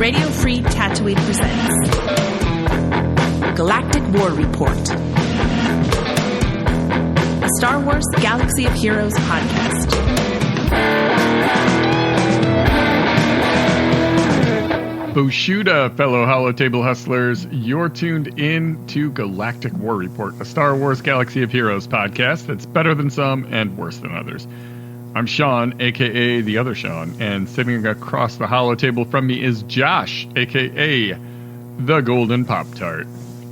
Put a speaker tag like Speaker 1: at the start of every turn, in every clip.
Speaker 1: Radio Free Tatooine presents Galactic War Report, a Star Wars Galaxy of Heroes podcast.
Speaker 2: Boshuda, fellow Holotable hustlers, you're tuned in to Galactic War Report, a Star Wars Galaxy of Heroes podcast that's better than some and worse than others. I'm Sean, a.k.a. the other Sean, and sitting across the Holotable from me is Josh, a.k.a. the Golden Pop-Tart.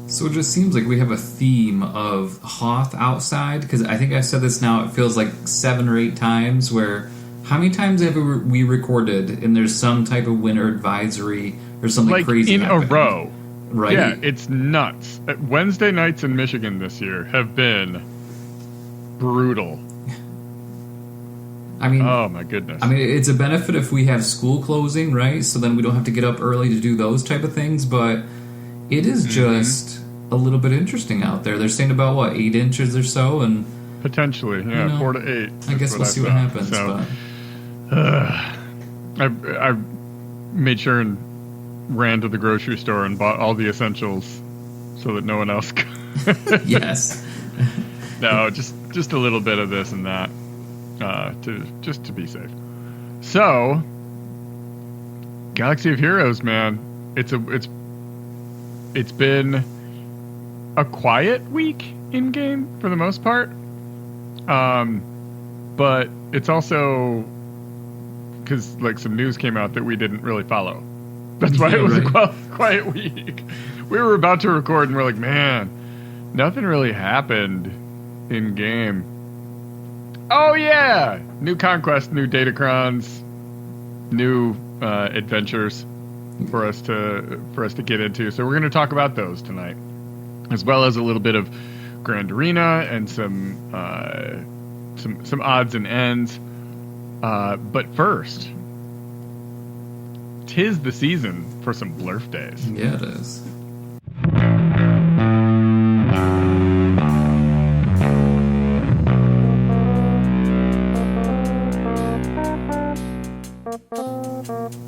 Speaker 3: So it just seems like we have a theme of Hoth outside, because I think I've said this now, it feels like 7 or 8 times, where how many times have we recorded and there's some type of winter advisory or something
Speaker 2: like
Speaker 3: crazy
Speaker 2: in
Speaker 3: happening?
Speaker 2: A row.
Speaker 3: Right?
Speaker 2: Yeah, it's nuts. Wednesday nights in Michigan this year have been brutal.
Speaker 3: I mean,
Speaker 2: oh my goodness.
Speaker 3: I mean, it's a benefit if we have school closing, right? So then we don't have to get up early to do those type of things, but it is just a little bit interesting out there. They're saying about, 8 inches or so, and
Speaker 2: potentially, yeah, 4 to 8.
Speaker 3: I guess we'll see what happens.
Speaker 2: So, I made sure and ran to the grocery store and bought all the essentials so that no one else could.
Speaker 3: Yes.
Speaker 2: No, just a little bit of this and that, to be safe. So, Galaxy of Heroes, man, it's been a quiet week in game for the most part. But it's also because like some news came out that we didn't really follow. That's why it was a quiet week. We were about to record and we're like, man, nothing really happened in game. Oh yeah, new Conquest, new Datacrons, new adventures for us to get into. So we're going to talk about those tonight, as well as a little bit of Grand Arena and some odds and ends. But first, 'tis the season for some blurf days.
Speaker 3: Yeah, it is.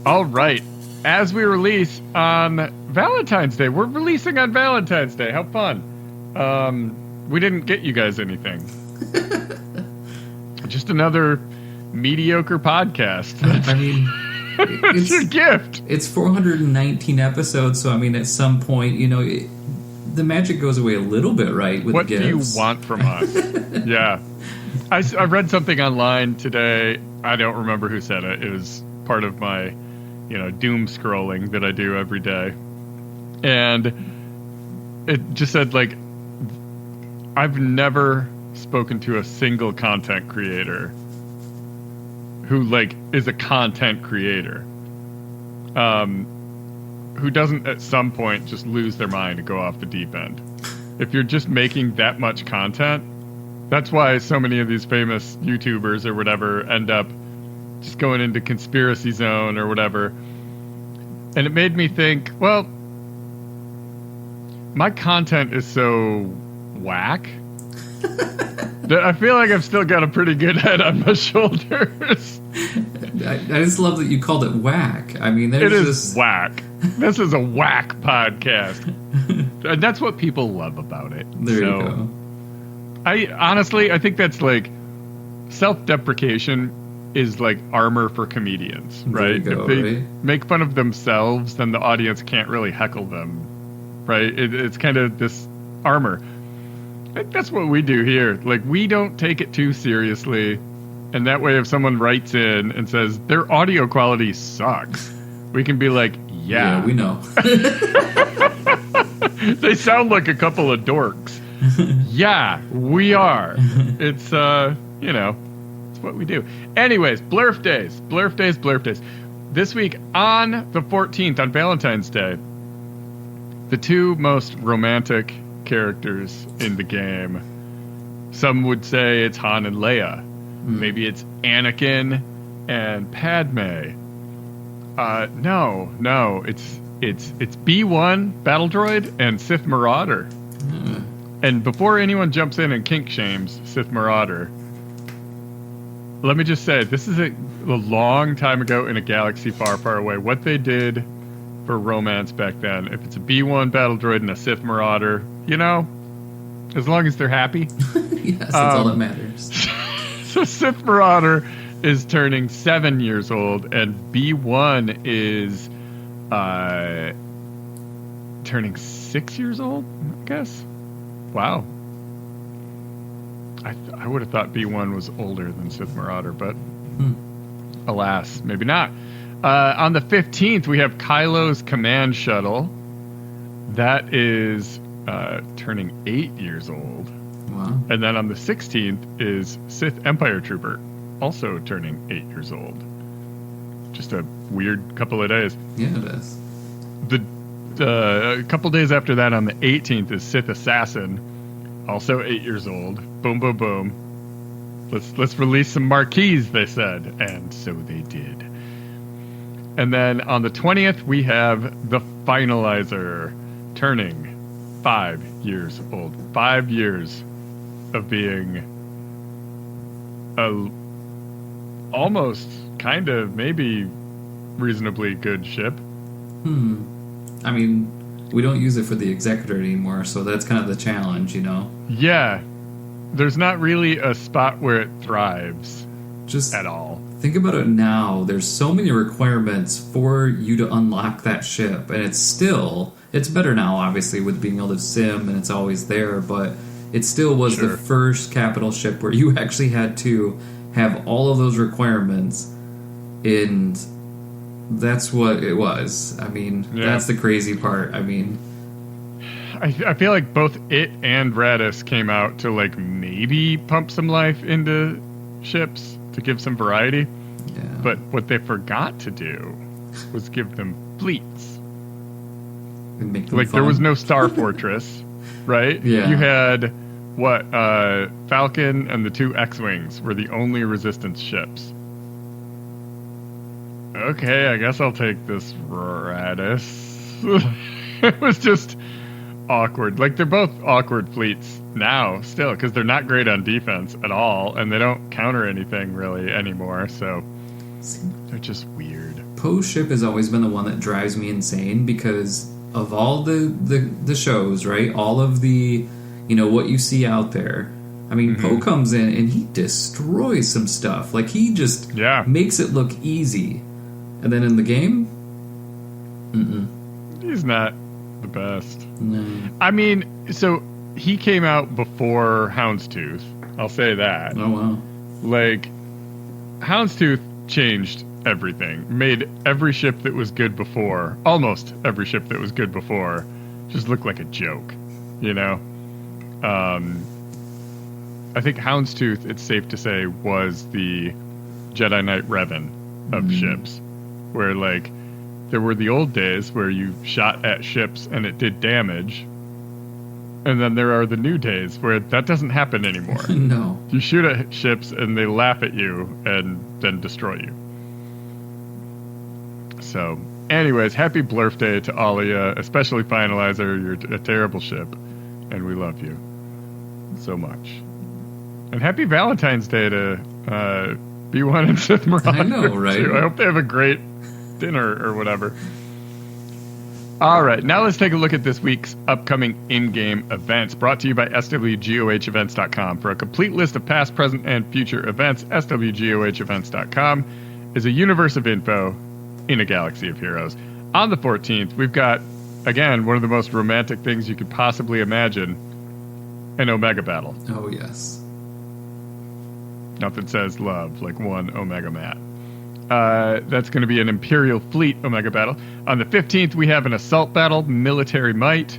Speaker 2: All right. As we release on Valentine's Day, we're releasing on Valentine's Day. How fun. We didn't get you guys anything. Just another mediocre podcast.
Speaker 3: I mean,
Speaker 2: it's your gift.
Speaker 3: It's 419 episodes, so I mean, at some point, the magic goes away a little bit, right? With
Speaker 2: what
Speaker 3: the
Speaker 2: do you
Speaker 3: gifts.
Speaker 2: want from us? Yeah. I read something online today. I don't remember who said it. It was part of my, doom scrolling that I do every day. And it just said, like, I've never spoken to a single content creator who, like, is a content creator, who doesn't at some point just lose their mind and go off the deep end. If you're just making that much content, that's why so many of these famous YouTubers or whatever end up just going into conspiracy zone or whatever. And it made me think, well, my content is so whack that I feel like I've still got a pretty good head on my shoulders.
Speaker 3: I just love that you called it whack. I mean,
Speaker 2: it is whack. This is a whack podcast. And that's what people love about it.
Speaker 3: There you go.
Speaker 2: I think that's like self-deprecation is like armor for comedians, right?
Speaker 3: There you go,
Speaker 2: if they
Speaker 3: right?
Speaker 2: make fun of themselves, then the audience can't really heckle them, right? It's kind of this armor. I think that's what we do here. Like, we don't take it too seriously, and that way if someone writes in and says their audio quality sucks, we can be like, yeah
Speaker 3: we know.
Speaker 2: They sound like a couple of dorks. Yeah, we are. It's it's what we do. Anyways, blurf days. This week on the 14th, on Valentine's Day, the 2 most romantic characters in the game. Some would say it's Han and Leia. Maybe it's Anakin and Padme. No, it's B1 Battle Droid and Sith Marauder. And before anyone jumps in and kink shames Sith Marauder, let me just say, this is a long time ago in a galaxy far, far away. What they did for romance back then. If it's a B1 battle droid and a Sith Marauder, as long as they're happy.
Speaker 3: Yes, that's all that matters.
Speaker 2: So Sith Marauder is turning 7 years old, and B1 is turning 6 years old, I guess. Wow. I would have thought B1 was older than Sith Marauder, but alas, maybe not. On the 15th, we have Kylo's command shuttle. That is turning 8 years old.
Speaker 3: Wow.
Speaker 2: And then on the 16th is Sith Empire Trooper, also turning 8 years old. Just a weird couple of days.
Speaker 3: Yeah, it is.
Speaker 2: A couple days after that, on the 18th, is Sith Assassin, also 8 years old. Boom, boom, boom. Let's release some marquees, they said, and so they did. And then on the 20th, we have the Finalizer, turning 5 years old. 5 years of being a almost, kind of, maybe reasonably good ship.
Speaker 3: I mean, we don't use it for the Executor anymore, so that's kind of the challenge,
Speaker 2: Yeah. There's not really a spot where it thrives
Speaker 3: just
Speaker 2: at all.
Speaker 3: Think about it now. There's so many requirements for you to unlock that ship, and it's better now, obviously, with being able to sim, and it's always there, but it still was the first capital ship where you actually had to have all of those requirements, and that's what it was. I mean, that's the crazy part. I mean,
Speaker 2: I feel like both it and Radis came out to maybe pump some life into ships to give some variety.
Speaker 3: Yeah.
Speaker 2: But what they forgot to do was give them fleets.
Speaker 3: And make them
Speaker 2: there was no Star Fortress, right?
Speaker 3: Yeah.
Speaker 2: You had Falcon and the 2 X-Wings were the only Resistance ships. Okay, I guess I'll take this Radis. It was just awkward. They're both awkward fleets now, still, because they're not great on defense at all, and they don't counter anything really anymore, so they're just weird.
Speaker 3: Poe's ship has always been the one that drives me insane because of all the shows, right? All of the, what you see out there. I mean, Poe comes in and he destroys some stuff. He just makes it look easy. And then in the game,
Speaker 2: he's not the best.
Speaker 3: No.
Speaker 2: I mean, so he came out before Houndstooth. I'll say that.
Speaker 3: Oh, wow.
Speaker 2: Houndstooth changed everything. Made every ship that was good before, almost every ship that was good before, just look like a joke. I think Houndstooth, it's safe to say, was the Jedi Knight Revan of ships. Where, there were the old days where you shot at ships and it did damage. And then there are the new days where that doesn't happen anymore.
Speaker 3: No.
Speaker 2: You shoot at ships and they laugh at you and then destroy you. So, anyways, happy Blurf Day to all of you, especially Finalizer. You're a terrible ship, and we love you so much. And happy Valentine's Day to B1 and Sith Marauder.
Speaker 3: I know, right?
Speaker 2: Too. I hope they have a great dinner or whatever. All right, now let's take a look at this week's upcoming in-game events, brought to you by swgohevents.com. For a complete list of past, present, and future events, swgohevents.com is a universe of info in a galaxy of heroes. On the 14th, we've got, again, one of the most romantic things you could possibly imagine, an Omega battle.
Speaker 3: Oh, yes.
Speaker 2: Nothing says love like one Omega Mat. That's going to be an Imperial Fleet Omega battle. On the 15th, we have an Assault battle, Military Might.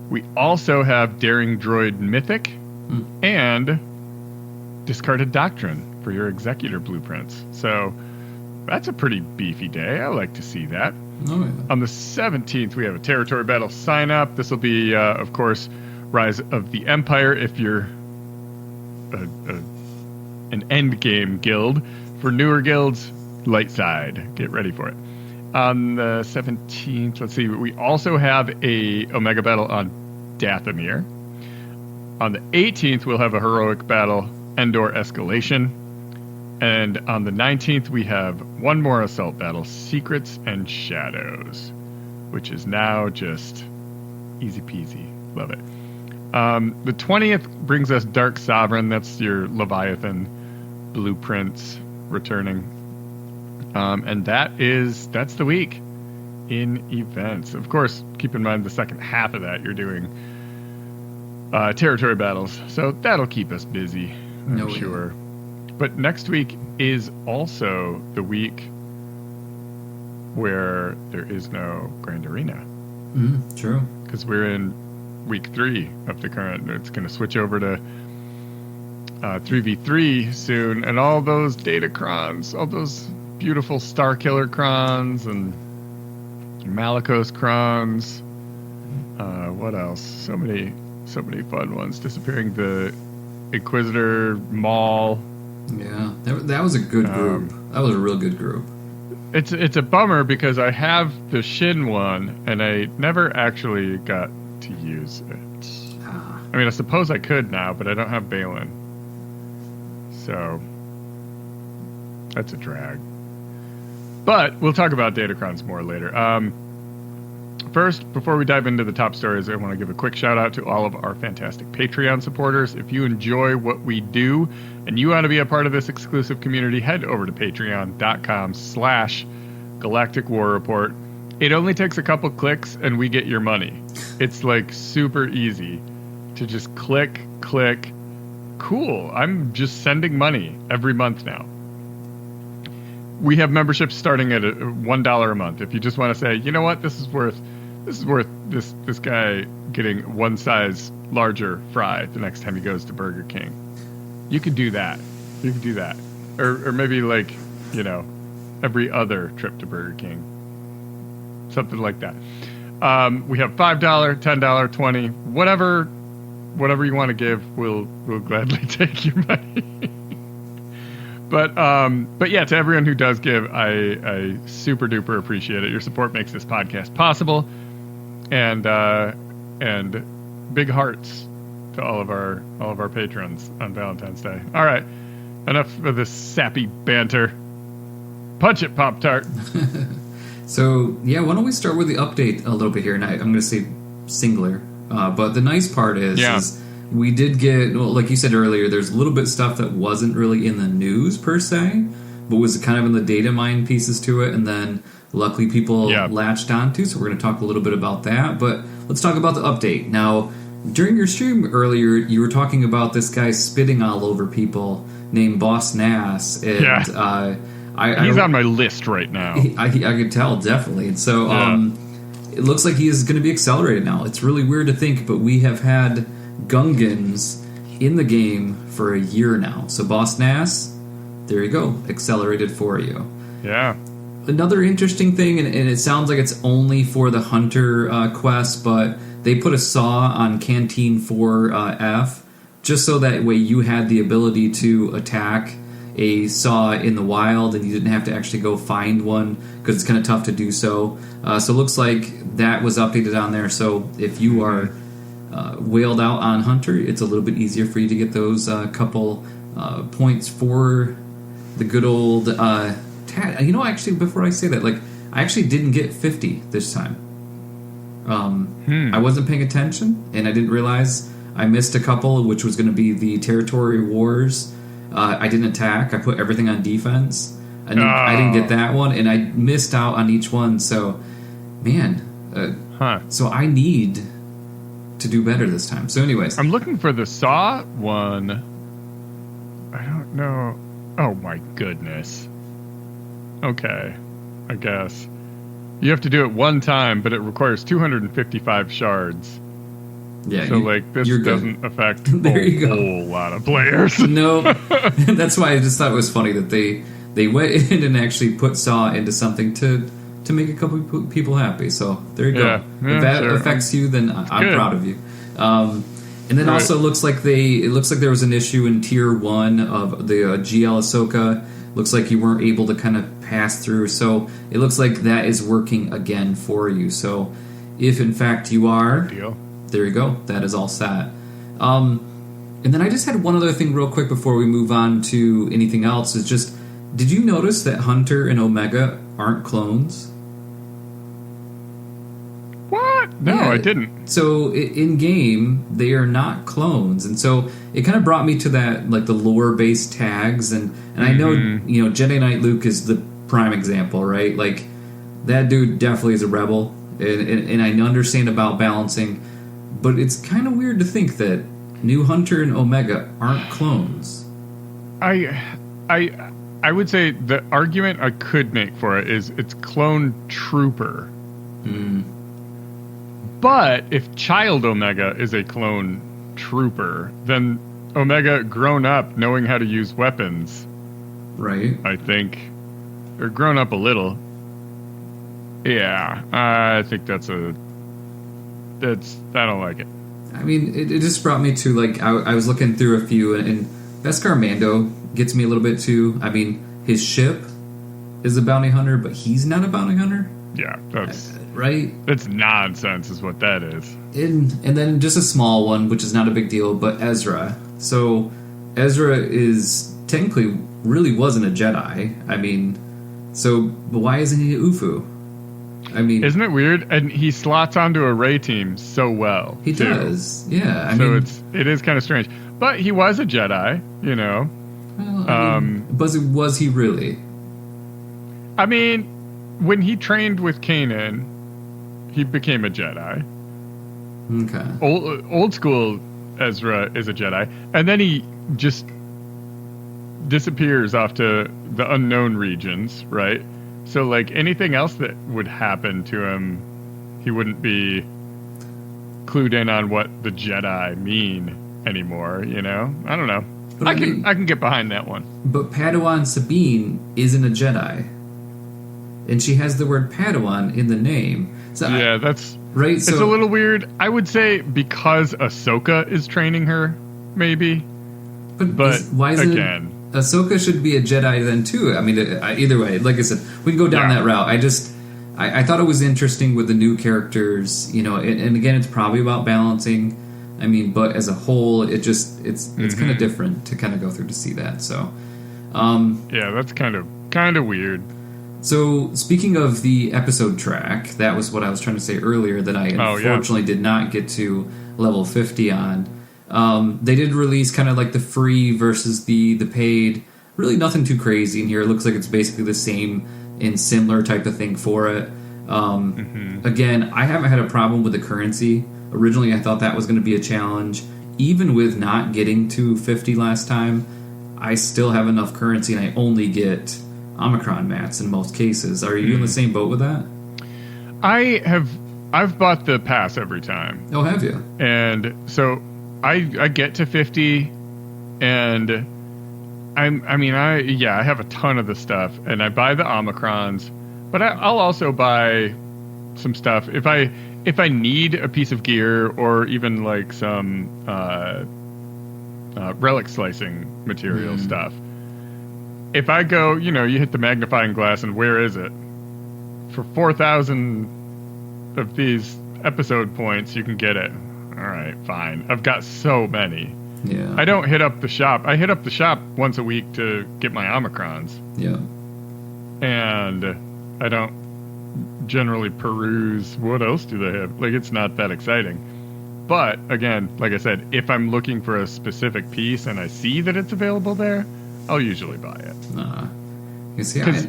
Speaker 2: We also have Daring Droid Mythic and Discarded Doctrine for your Executor blueprints. So that's a pretty beefy day. I like to see that.
Speaker 3: Oh, yeah.
Speaker 2: On the 17th, we have a Territory Battle sign up. This will be, of course, Rise of the Empire if you're an endgame guild. For newer guilds, light side. Get ready for it. On the 17th, let's see, we also have a Omega battle on Dathomir. On the 18th, we'll have a heroic battle, Endor Escalation. And on the 19th, we have one more assault battle, Secrets and Shadows. which is now just easy peasy. Love it. The 20th brings us Dark Sovereign. That's your Leviathan blueprints returning. And that's the week in events. Of course, keep in mind the second half of that you're doing territory battles. So that'll keep us busy, I'm sure. But next week is also the week where there is no Grand Arena.
Speaker 3: True.
Speaker 2: Because we're in week 3 of the current. It's going to switch over to 3v3 soon. And all those Datacrons, all those beautiful Starkiller Crons and Malicos Crons. What else? So many fun ones. Disappearing the Inquisitor Maul.
Speaker 3: Yeah, that was a good group. That was a real good group.
Speaker 2: It's a bummer because I have the Shin one and I never actually got to use it. I mean, I suppose I could now, but I don't have Balin. So that's a drag. But we'll talk about Datacrons more later. First, before we dive into the top stories, I want to give a quick shout out to all of our fantastic Patreon supporters. If you enjoy what we do and you want to be a part of this exclusive community, head over to patreon.com/Galactic War Report. It only takes a couple clicks and we get your money. It's like super easy to just click. Cool. I'm just sending money every month now. We have memberships starting at $1 a month. If you just want to say, you know what, this is worth this guy getting one size larger fry the next time he goes to Burger King. You can do that. Or maybe like, every other trip to Burger King. Something like that. We have $5, $10, $20, whatever you want to give, we'll gladly take your money. But yeah, to everyone who does give, I super duper appreciate it. Your support makes this podcast possible, and big hearts to all of our patrons on Valentine's Day. All right, enough of this sappy banter. Punch it, Pop-Tart.
Speaker 3: So yeah, why don't we start with the update a little bit here? And I'm going to say singular, but the nice part is we did get, well, like you said earlier, there's a little bit of stuff that wasn't really in the news per se, but was kind of in the data mine pieces to it, and then luckily people latched onto, so we're going to talk a little bit about that. But let's talk about the update. Now, during your stream earlier, you were talking about this guy spitting all over people named Boss Nass, and
Speaker 2: he's on my list right now.
Speaker 3: I could tell, definitely. And so it looks like he is going to be accelerated now. It's really weird to think, but we have had Gungans in the game for a year now. So Boss Nass, there you go, accelerated for you.
Speaker 2: Yeah.
Speaker 3: Another interesting thing, and it sounds like it's only for the Hunter quest, but they put a saw on Canteen 4F, just so that way you had the ability to attack a saw in the wild and you didn't have to actually go find one, because it's kind of tough to do so. So it looks like that was updated on there, so if you are whaled out on Hunter, it's a little bit easier for you to get those couple points for the good old actually, before I say that, I actually didn't get 50 this time. I wasn't paying attention, and I didn't realize I missed a couple, which was going to be the Territory Wars. I didn't attack. I put everything on defense. I didn't get that one, and I missed out on each one. So, man. So I need to do better this time. So anyways.
Speaker 2: I'm looking for the Saw one. I don't know. Oh my goodness. Okay. I guess. You have to do it one time, but it requires 255 shards.
Speaker 3: Yeah,
Speaker 2: so this doesn't affect a whole lot of players.
Speaker 3: No. That's why I just thought it was funny that they went in and actually put Saw into something to make a couple people happy. So there you go. If that affects you, then I'm proud of you. And then also it looks like there was an issue in Tier 1 of the GL Ahsoka. Looks like you weren't able to kind of pass through. So it looks like that is working again for you. So if in fact you are, there you go. That is all set. And then I just had one other thing real quick before we move on to anything else. Is just, did you notice that Hunter and Omega aren't clones?
Speaker 2: No, I didn't.
Speaker 3: So in game, they are not clones, and so it kind of brought me to that, like the lore-based tags, and I know Jedi Knight Luke is the prime example, right? Like that dude definitely is a rebel, and I understand about balancing, but it's kind of weird to think that New Hunter and Omega aren't clones.
Speaker 2: I would say the argument I could make for it is it's clone trooper. But if Child Omega is a clone trooper, then Omega grown up knowing how to use weapons.
Speaker 3: Right.
Speaker 2: I think. Or grown up a little. Yeah, I think I don't like it.
Speaker 3: I mean, it just brought me to, like, I was looking through a few, and Beskar Mando gets me a little bit too. I mean, his ship is a bounty hunter, but he's not a bounty hunter.
Speaker 2: Yeah, that's...
Speaker 3: right?
Speaker 2: That's nonsense is what that is.
Speaker 3: And then just a small one, which is not a big deal, but Ezra. So Ezra is technically really wasn't a Jedi. I mean, but why isn't he a Ufu? I mean... Isn't
Speaker 2: it weird? And he slots onto a Rey team so well.
Speaker 3: He does, yeah. I
Speaker 2: mean, it is kind of strange. But he was a Jedi, you know.
Speaker 3: Well, was he really?
Speaker 2: I mean, when he trained with Kanan, he became a Jedi.
Speaker 3: Okay.
Speaker 2: Old school Ezra is a Jedi. And then he just disappears off to the unknown regions, right? So, like, anything else that would happen to him, he wouldn't be clued in on what the Jedi mean anymore, you know? I don't know. But I can get behind that one.
Speaker 3: But Padawan Sabine isn't a Jedi. And she has the word Padawan in the name. So
Speaker 2: yeah, that's...
Speaker 3: Right,
Speaker 2: it's a little weird. I would say because Ahsoka is training her, maybe. But
Speaker 3: why is
Speaker 2: again...
Speaker 3: Ahsoka should be a Jedi then, too. I mean, either way, like I said, we can go down that route. I thought it was interesting with the new characters, you know, and again, it's probably about balancing. I mean, but as a whole, it's kind of different to kind of go through to see that. So,
Speaker 2: yeah, that's kind of weird.
Speaker 3: So, speaking of the episode track, that was what I was trying to say earlier that I unfortunately did not get to level 50 on. They did release kind of like the free versus the paid. Really nothing too crazy in here. It looks like it's basically the same and similar type of thing for it. Again, I haven't had a problem with the currency. Originally, I thought that was going to be a challenge. Even with not getting to 50 last time, I still have enough currency and I only get Omicron mats in most cases. Are you in the same boat with that?
Speaker 2: I've bought the pass every time.
Speaker 3: Oh, have you?
Speaker 2: And so I get to 50 and I have a ton of the stuff and I buy the Omicrons, but I'll also buy some stuff if I need a piece of gear or even like some relic slicing material stuff. If I go, you hit the magnifying glass and where is it? For 4,000 of these episode points, you can get it. All right, fine. I've got so many.
Speaker 3: Yeah.
Speaker 2: I don't hit up the shop. I hit up the shop once a week to get my Omicrons.
Speaker 3: Yeah.
Speaker 2: And I don't generally peruse what else do they have. Like, it's not that exciting. But, again, like I said, if I'm looking for a specific piece and I see that it's available there, I'll usually buy it.
Speaker 3: You see,
Speaker 2: because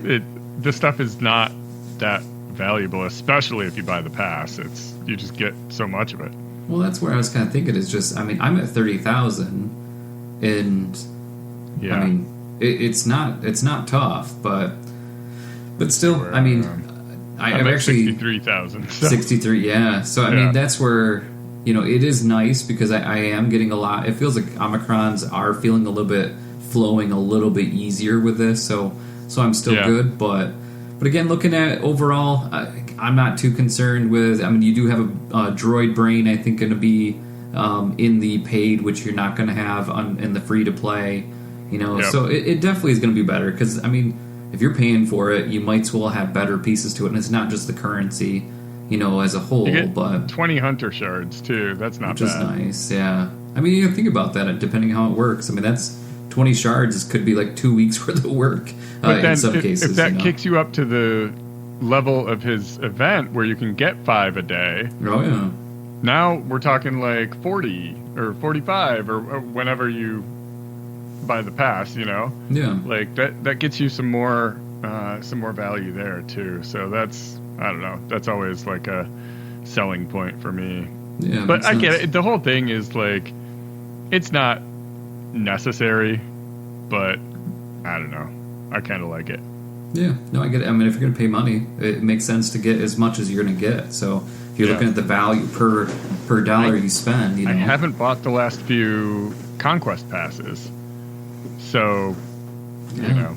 Speaker 2: the stuff is not that valuable, especially if you buy the pass. You just get so much of it.
Speaker 3: Well, that's where I was kind of thinking. Is just, I mean, I'm at 30,000, and
Speaker 2: yeah.
Speaker 3: I mean, it's not tough, but still, I mean, I'm actually
Speaker 2: 63,000.
Speaker 3: 63, yeah. So I mean, that's where it is nice because I am getting a lot. It feels like Omicrons are feeling a little bit flowing a little bit easier with this, so I'm still good, but again, looking at overall, I'm not too concerned with. I mean, you do have a droid brain, I think, going to be in the paid, which you're not going to have in the free to play. So it definitely is going to be better because I mean, if you're paying for it, you might as well have better pieces to it, and it's not just the currency, as a whole.
Speaker 2: You get
Speaker 3: but
Speaker 2: 20 hunter shards too. That's not bad.
Speaker 3: Which is nice, yeah. I mean, you think about that, depending how it works. I mean, that's 20 shards could be like 2 weeks worth of work
Speaker 2: but then
Speaker 3: in some cases.
Speaker 2: If that kicks you up to the level of his event where you can get 5 a day.
Speaker 3: Oh, yeah.
Speaker 2: Now we're talking like 40 or 45 or whenever you buy the pass, you know?
Speaker 3: Yeah.
Speaker 2: Like that gets you some more value there too. So that's, I don't know, that's always like a selling point for me.
Speaker 3: Yeah.
Speaker 2: But I get it. The whole thing is like, it's not necessary, but I don't know. I kind of like it.
Speaker 3: Yeah, no, I get it. I mean, if you're going to pay money, it makes sense to get as much as you're going to get. So if you're looking at the value per dollar you spend, you know.
Speaker 2: I haven't bought the last few Conquest passes, so you know.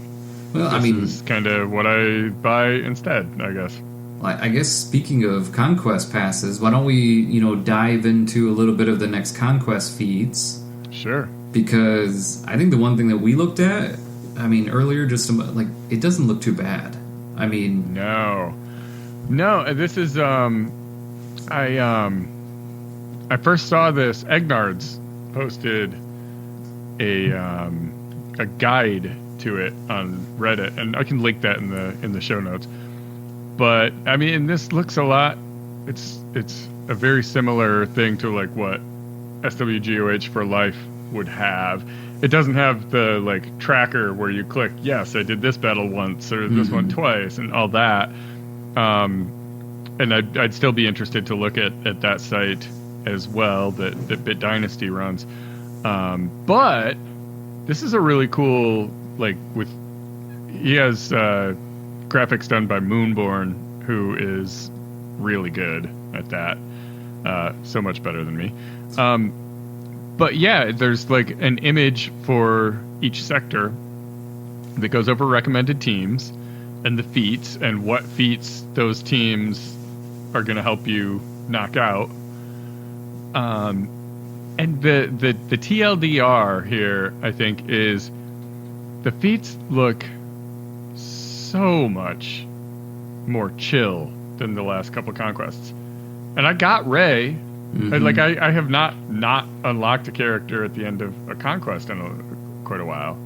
Speaker 3: Well,
Speaker 2: this is kind of what I buy instead, I guess.
Speaker 3: I guess speaking of Conquest passes, why don't we, dive into a little bit of the next Conquest feats?
Speaker 2: Sure.
Speaker 3: Because I think the one thing that we looked at, I mean, earlier, just like, it doesn't look too bad. I mean... No, this is, I first saw this, Egnard's posted a guide to it on Reddit, and I can link that in the show notes. But, I mean, this looks a lot, it's a very similar thing to, like, what SWGOH for Life would have. It doesn't have the like tracker where you click, yes, I did this battle once or this one twice and all that. And I'd still be interested to look at that site as well that Bit Dynasty runs. But this is a really cool, like, he has graphics done by Moonborn, who is really good at that. So much better than me. But yeah, there's like an image for each sector that goes over recommended teams and the feats and what feats those teams are going to help you knock out. And the TLDR here, I think, is the feats look so much more chill than the last couple Conquests. And I got Rey. I have not unlocked a character at the end of a Conquest in quite a while.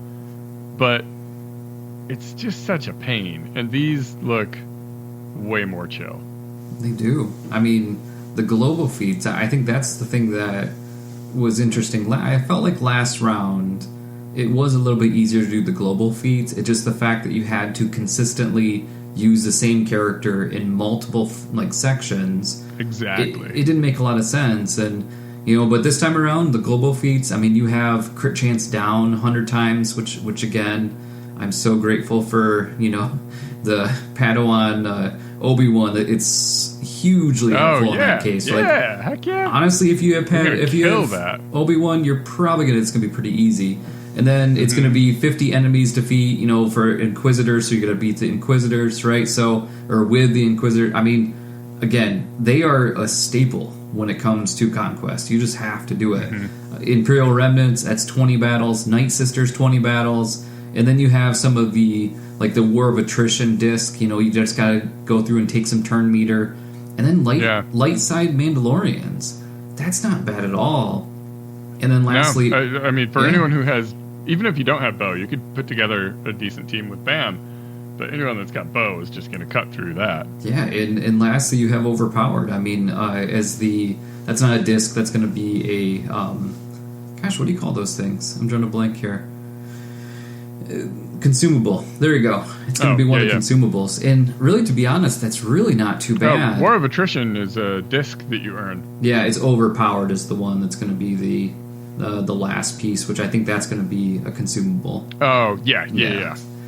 Speaker 3: But it's just such a pain. And these look way more chill. They do. I mean, the global feats, I think that's the thing that was interesting. I felt like last round, it was a little bit easier to do the global feats. It's just the fact that you had to consistently use the same character in multiple sections.
Speaker 2: Exactly.
Speaker 3: It didn't make a lot of sense. And, but this time around, the global feats, I mean, you have crit chance down 100 times, which again, I'm so grateful for, the Padawan Obi-Wan, that it's hugely helpful in that case.
Speaker 2: Yeah, heck yeah.
Speaker 3: Honestly, if you have Obi-Wan, you're probably it's going to be pretty easy. And then it's going to be 50 enemies to defeat, for Inquisitors, so you're going to beat the Inquisitors, right? So, or with the Inquisitor. I mean, again, they are a staple when it comes to Conquest. You just have to do it. Imperial Remnants, that's 20 battles. Night Sisters, 20 battles. And then you have some of the, like the War of Attrition disc, you just got to go through and take some turn meter. And then light side Mandalorians. That's not bad at all. And then lastly...
Speaker 2: No, I mean, for anyone who has... Even if you don't have Bo, you could put together a decent team with Bam. But anyone that's got Bo is just going to cut through that. Yeah,
Speaker 3: and lastly, you have Overpowered. I mean, that's not a disc, that's going to be a... gosh, what do you call those things? I'm drawing a blank here. Consumable. There you go. It's going to be one of the consumables. And really, to be honest, that's really not too bad.
Speaker 2: War of Attrition is a disc that you earn.
Speaker 3: Yeah, it's Overpowered is the one that's going to be the last piece, which I think that's going to be a consumable.
Speaker 2: Oh, yeah.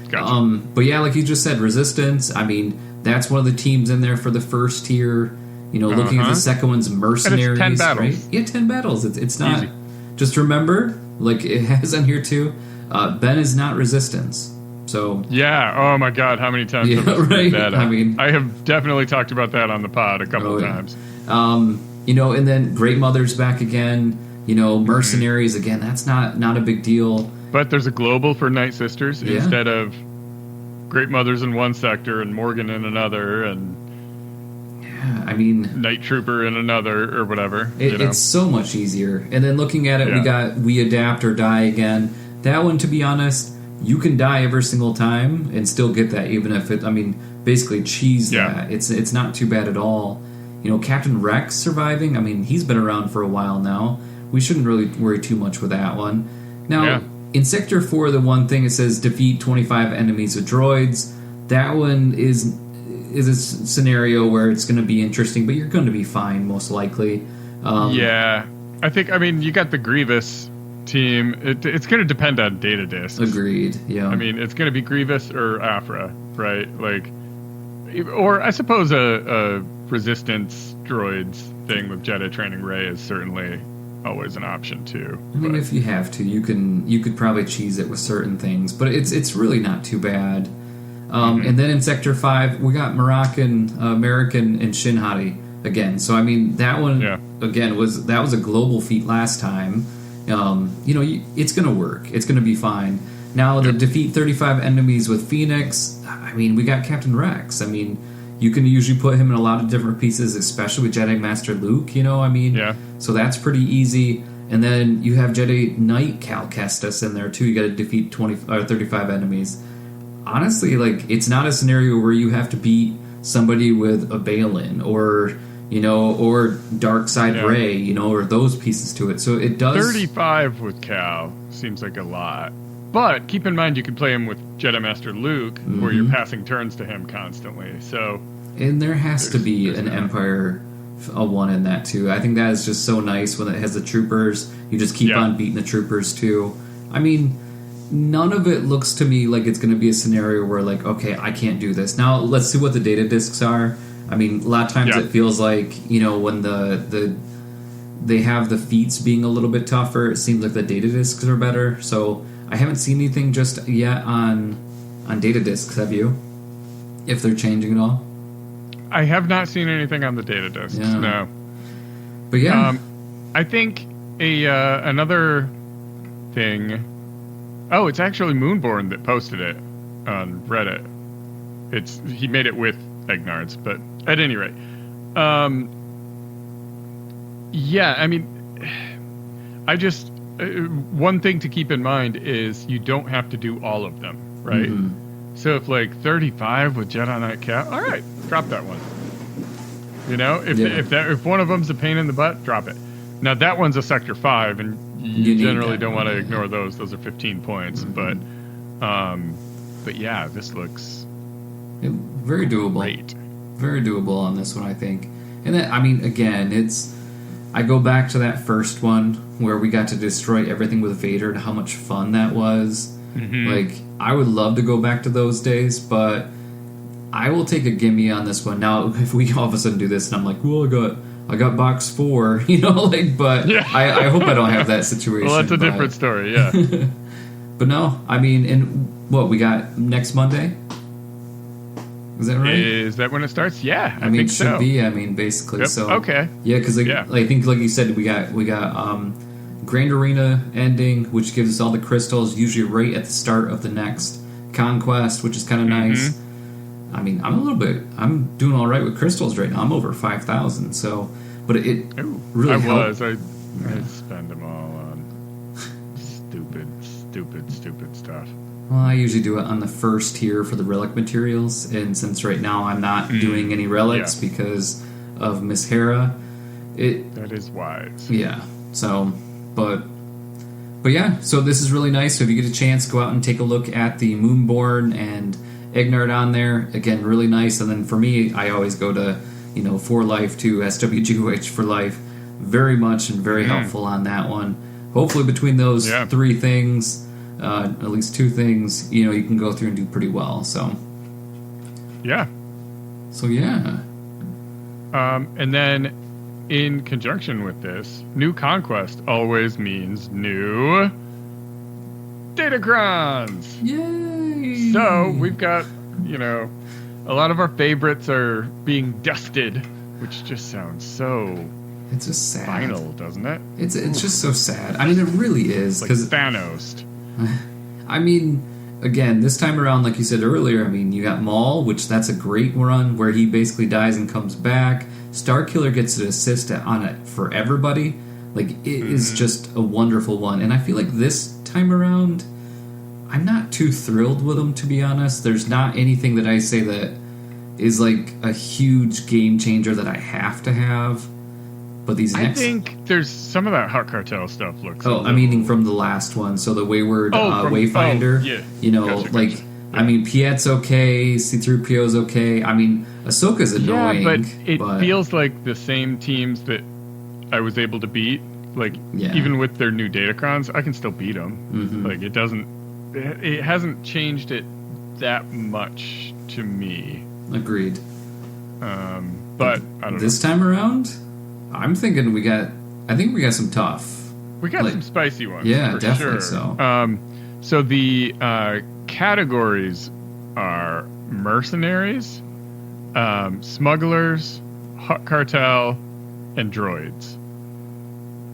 Speaker 2: Gotcha.
Speaker 3: But yeah, like you just said, Resistance, I mean, that's one of the teams in there for the first tier. Looking at the second one's Mercenaries.
Speaker 2: And it's 10 battles.
Speaker 3: Right? Yeah, 10 battles. It's not... Easy. Just remember, like it has on here too, Ben is not Resistance. So... Yeah,
Speaker 2: oh my god, how many times have I screwed that up?
Speaker 3: I mean...
Speaker 2: I have definitely talked about that on the pod a couple of times.
Speaker 3: And then Great Mother's back again. Mercenaries, again, that's not a big deal.
Speaker 2: But there's a global for Night Sisters instead of Great Mothers in one sector and Morgan in another and Night Trooper in another or whatever.
Speaker 3: It's so much easier. And then looking at it, we adapt or die again. That one, to be honest, you can die every single time and still get that, even if basically cheese
Speaker 2: Yeah.
Speaker 3: that. It's not too bad at all. You know, Captain Rex surviving, I mean, he's been around for a while now. We shouldn't really worry too much with that one. Now, in Sector 4, the one thing it says defeat 25 enemies with droids. That one is a scenario where it's going to be interesting, but you're going to be fine, most likely.
Speaker 2: Yeah. I mean, you got the Grievous team. It's going to depend on data discs.
Speaker 3: Agreed, yeah.
Speaker 2: I mean, it's going to be Grievous or Afra, right? Like, or I suppose a Resistance droids thing with Jedi training Rey is certainly always an option too.
Speaker 3: I mean, if you have to, you could probably cheese it with certain things, but it's really not too bad. And then in Sector 5, we got American, and Shin Hati again. So I mean, that one again was a global feat last time. You know, it's going to work. It's going to be fine. Now the defeat 35 enemies with Phoenix. I mean, we got Captain Rex. I mean, you can usually put him in a lot of different pieces, especially with Jedi Master Luke. You know, I mean, so that's pretty easy. And then you have Jedi Knight Cal Kestis in there too. You got to defeat 35 enemies. Honestly, like, it's not a scenario where you have to beat somebody with a Balin or, you know, or Dark Side Rey, you know, or those pieces to it. So it does
Speaker 2: 35 with Cal seems like a lot. But keep in mind, you can play him with Jedi Master Luke, where you're passing turns to him constantly. So,
Speaker 3: and there has to be an Empire one in that too. I think that is just so nice when it has the troopers. You just keep on beating the troopers too. I mean, none of it looks to me like it's going to be a scenario where, like, okay, I can't do this. Now let's see what the data discs are. I mean, a lot of times it feels like, you know, when they have the feats being a little bit tougher, it seems like the data discs are better. So I haven't seen anything just yet on data discs, have you? If they're changing at all?
Speaker 2: I have not seen anything on the data discs, no.
Speaker 3: But
Speaker 2: I think another thing... Oh, it's actually Moonborn that posted it on Reddit. He made it with Egnards, but at any rate. Yeah, I mean, I just... one thing to keep in mind is you don't have to do all of them, right? So if, like, 35 with Jedi Knight Cal, all right, drop that one. You know, if one of them's a pain in the butt, drop it. Now, that one's a Sector 5, and you generally don't want to ignore those. Those are 15 points, but yeah, this looks
Speaker 3: very doable.
Speaker 2: Great.
Speaker 3: Very doable on this one, I think. And then, I mean, again, I go back to that first one where we got to destroy everything with Vader and how much fun that was. Like, I would love to go back to those days, but I will take a gimme on this one. Now, if we all of a sudden do this and I'm like, well, I got box 4, you know, like, but I hope I don't have that situation.
Speaker 2: Well, that's a different story, yeah.
Speaker 3: But no, I mean, and what we got next Monday? Is that right?
Speaker 2: Is that when it starts? Yeah,
Speaker 3: I mean,
Speaker 2: think
Speaker 3: it should
Speaker 2: so.
Speaker 3: be. I mean, basically.
Speaker 2: Yep.
Speaker 3: So
Speaker 2: okay.
Speaker 3: Yeah, because I think, like you said, we got Grand Arena ending, which gives us all the crystals, usually right at the start of the next Conquest, which is kind of nice. I mean, I'm doing all right with crystals right now. I'm over 5,000. So, but it really helped.
Speaker 2: I spend them all on stupid stuff.
Speaker 3: Well, I usually do it on the first tier for the relic materials, and since right now I'm not doing any relics because of Miss Hera,
Speaker 2: that is wise.
Speaker 3: Yeah. So, but yeah. So this is really nice. So if you get a chance, go out and take a look at the Moonborn and Egnard on there. Again, really nice. And then for me, I always go to For Life to SWGOH for Life. Very much and very helpful on that one. Hopefully between those 3 things. At least 2 things, you can go through and do pretty well. So,
Speaker 2: yeah. And then, in conjunction with this, new Conquest always means new Datacrons.
Speaker 3: Yay!
Speaker 2: So we've got, a lot of our favorites are being dusted, which just sounds so.
Speaker 3: It's just sad.
Speaker 2: Final, doesn't it?
Speaker 3: It's just so sad. I mean, it really is.
Speaker 2: Like Thanos.
Speaker 3: I mean, again, this time around, like you said earlier, I mean, you got Maul, which that's a great run where he basically dies and comes back. Starkiller gets to assist on it for everybody. Like, it is just a wonderful one. And I feel like this time around, I'm not too thrilled with him, to be honest. There's not anything that I say that is like a huge game changer that I have to have. But these
Speaker 2: I think there's some of that Hut Cartel stuff looks.
Speaker 3: I'm meaning from the last one. So the Wayward Wayfinder.
Speaker 2: Yeah.
Speaker 3: You know,
Speaker 2: Gotcha. Yeah.
Speaker 3: I mean, Piet's okay. C-3PO's okay. I mean, Ahsoka's annoying.
Speaker 2: Yeah, but it feels like the same teams that I was able to beat. Like, even with their new Datacrons, I can still beat them. Mm-hmm. Like, it hasn't changed it that much to me.
Speaker 3: Agreed.
Speaker 2: But I don't know.
Speaker 3: This time around, I'm thinking we got some tough.
Speaker 2: We got some spicy ones.
Speaker 3: Yeah,
Speaker 2: for
Speaker 3: definitely
Speaker 2: sure. So the categories are mercenaries, smugglers, Hut Cartel, and droids.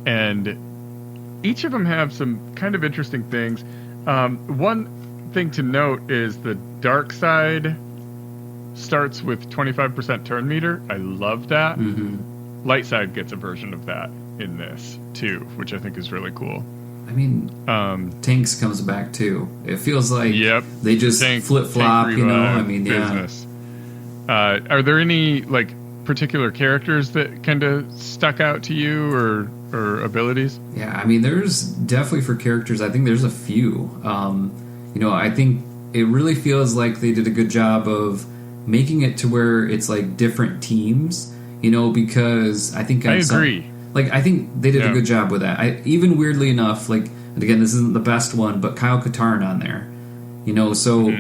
Speaker 2: And each of them have some kind of interesting things. One thing to note is the dark side starts with 25% turn meter. I love that. Mm-hmm. Light side gets a version of that in this too, which I think is really cool.
Speaker 3: I mean, tanks comes back too. It feels like they just flip flop. You know, I mean,
Speaker 2: business. Are there any like particular characters that kind of stuck out to you or abilities?
Speaker 3: Yeah, I mean, there's definitely for characters. I think there's a few. You know, I think it really feels like they did a good job of making it to where it's like different teams. You know, because I think I agree. I think they did a good job with that. Even weirdly enough, like, and again, this isn't the best one, but Kyle Katarn on there. You know, so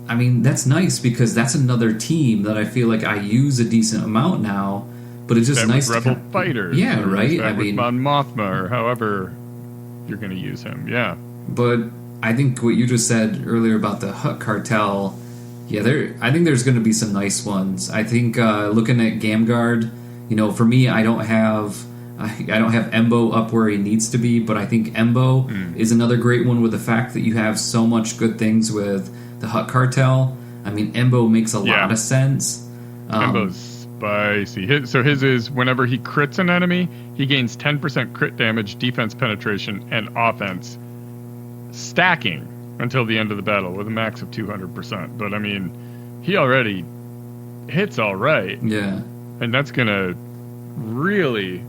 Speaker 3: I mean, that's nice because that's another team that I feel like I use a decent amount now. But it's just nice
Speaker 2: Rebel fighters.
Speaker 3: Yeah, right.
Speaker 2: I mean, Mon Mothma or however you're going to use him. Yeah.
Speaker 3: But I think what you just said earlier about the Hut Cartel, I think there's going to be some nice ones. I think looking at Gamguard, you know, for me, I don't have Embo up where he needs to be, but I think Embo is another great one with the fact that you have so much good things with the Hut Cartel. I mean, Embo makes a lot of sense.
Speaker 2: Embo's spicy. His is whenever he crits an enemy, he gains 10% crit damage, defense penetration, and offense, stacking until the end of the battle with a max of 200%. But I mean, he already hits all right.
Speaker 3: Yeah.
Speaker 2: And that's going to really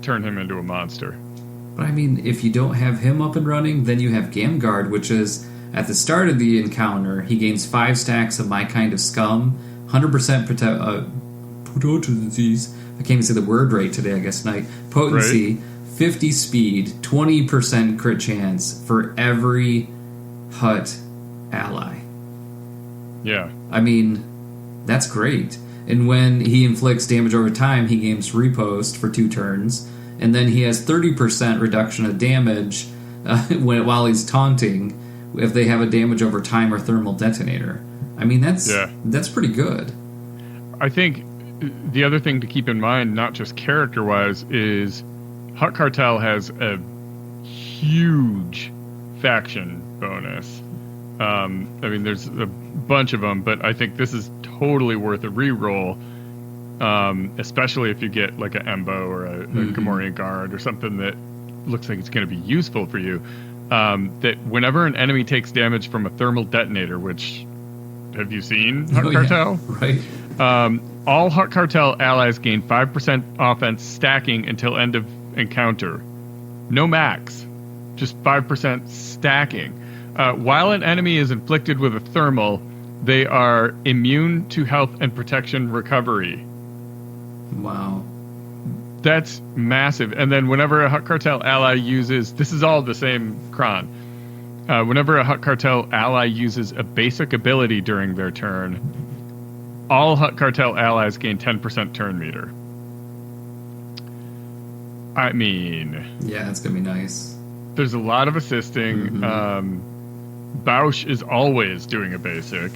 Speaker 2: turn him into a monster.
Speaker 3: But I mean, if you don't have him up and running, then you have Gamguard, which is at the start of the encounter, he gains 5 stacks of My Kind of Scum, 100% potency. I can't even say the word right today, I guess, night. Potency, 50 speed, 20% crit chance for every Hut ally.
Speaker 2: Yeah.
Speaker 3: I mean, that's great. And when he inflicts damage over time, he gains riposte for 2 turns. And then he has 30% reduction of damage while he's taunting if they have a damage over time or thermal detonator. I mean, that's pretty good.
Speaker 2: I think the other thing to keep in mind, not just character-wise, is Hut Cartel has a huge faction bonus. I mean, there's a bunch of them, but I think this is totally worth a reroll, especially if you get like an Embo or a Gamorrean Guard or something that looks like it's going to be useful for you. That whenever an enemy takes damage from a thermal detonator, which have you seen Hut Cartel?
Speaker 3: Yeah, right.
Speaker 2: All Hut Cartel allies gain 5% offense stacking until end of encounter. No max, just 5% stacking. While an enemy is inflicted with a thermal, they are immune to health and protection recovery.
Speaker 3: Wow.
Speaker 2: That's massive. And then whenever a Hut Cartel ally uses... This is all the same cron. Whenever a Hut Cartel ally uses a basic ability during their turn, all Hut Cartel allies gain 10% turn meter. I mean...
Speaker 3: Yeah, that's going to be nice.
Speaker 2: There's a lot of assisting. Bausch is always doing a basic.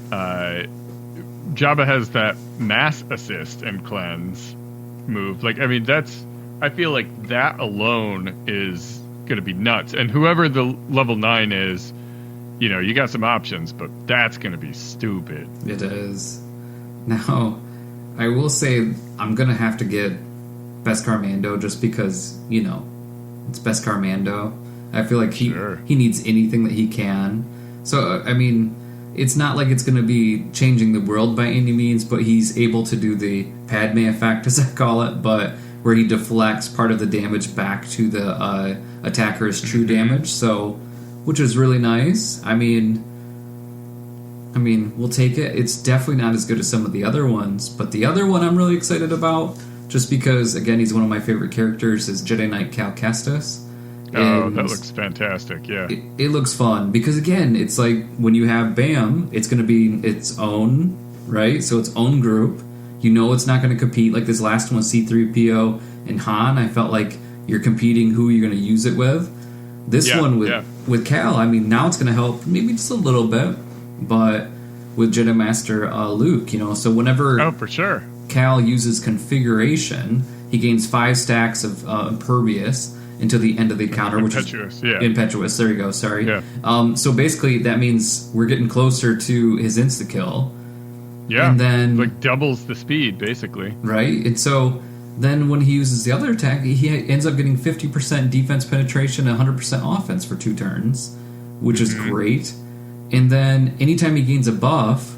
Speaker 2: Jabba has that mass assist and cleanse move. Like, I mean, I feel like that alone is going to be nuts. And whoever the level 9 is, you know, you got some options, but that's going to be stupid.
Speaker 3: It is. Now, I will say I'm going to have to get Beskar Mando just because, you know, it's Beskar Mando. I feel like he needs anything that he can. So, I mean, it's not like it's going to be changing the world by any means, but he's able to do the Padme effect, as I call it, but where he deflects part of the damage back to the attacker's true damage, so which is really nice. I mean, we'll take it. It's definitely not as good as some of the other ones, but the other one I'm really excited about, just because, again, he's one of my favorite characters, is Jedi Knight Cal Kestis.
Speaker 2: Oh, that looks fantastic, yeah.
Speaker 3: It looks fun, because, again, it's like, when you have BAM, it's going to be its own, right? So its own group. You know it's not going to compete. Like this last one, C-3PO and Han, I felt like you're competing who you're going to use it with. This one with Cal, I mean, now it's going to help maybe just a little bit, but with Jedi Master Luke, you know, so whenever
Speaker 2: for sure.
Speaker 3: Cal uses configuration, he gains 5 stacks of impervious until the end of the encounter, which is impetuous. There you go. Sorry.
Speaker 2: Yeah.
Speaker 3: So basically, that means we're getting closer to his insta kill.
Speaker 2: Yeah.
Speaker 3: And then
Speaker 2: like doubles the speed, basically.
Speaker 3: Right. And so then when he uses the other attack, he ends up getting 50% defense penetration and 100% offense for 2 turns, which is great. And then anytime he gains a buff,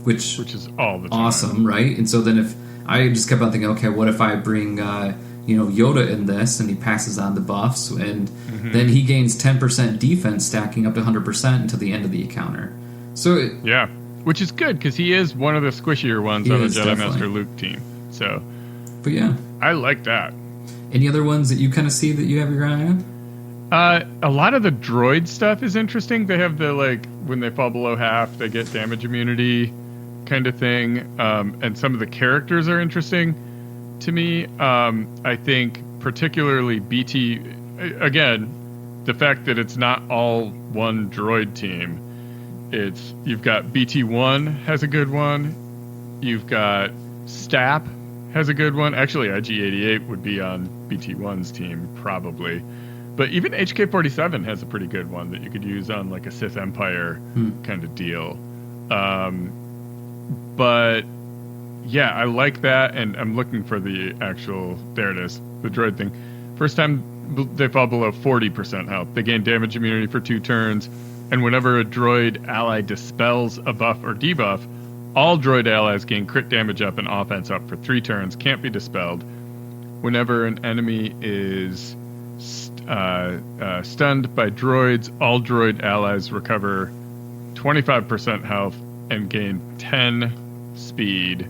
Speaker 3: which
Speaker 2: is all the time.
Speaker 3: Awesome, right? And so then if I just kept on thinking, okay, what if I bring Yoda in this and he passes on the buffs, and then he gains 10% defense, stacking up to 100% until the end of the encounter. So
Speaker 2: which is good because he is one of the squishier ones on the Jedi Master Luke team. So,
Speaker 3: but yeah,
Speaker 2: I like that.
Speaker 3: Any other ones that you kind of see that you have your eye on?
Speaker 2: A lot of the droid stuff is interesting. They have the, like, when they fall below half, they get damage immunity kind of thing. And some of the characters are interesting to me. I think particularly BT, again, the fact that it's not all one droid team. You've got BT1 has a good one. You've got Stap has a good one. Actually, IG-88 would be on BT1's team, probably. But even HK-47 has a pretty good one that you could use on like a Sith Empire kind of deal. But yeah, I like that, and I'm looking for the actual, there it is, the droid thing. First time they fall below 40% health, they gain damage immunity for 2 turns, and whenever a droid ally dispels a buff or debuff, all droid allies gain crit damage up and offense up for 3 turns, can't be dispelled. Whenever an enemy is stunned by droids, all droid allies recover 25% health and gain 10 speed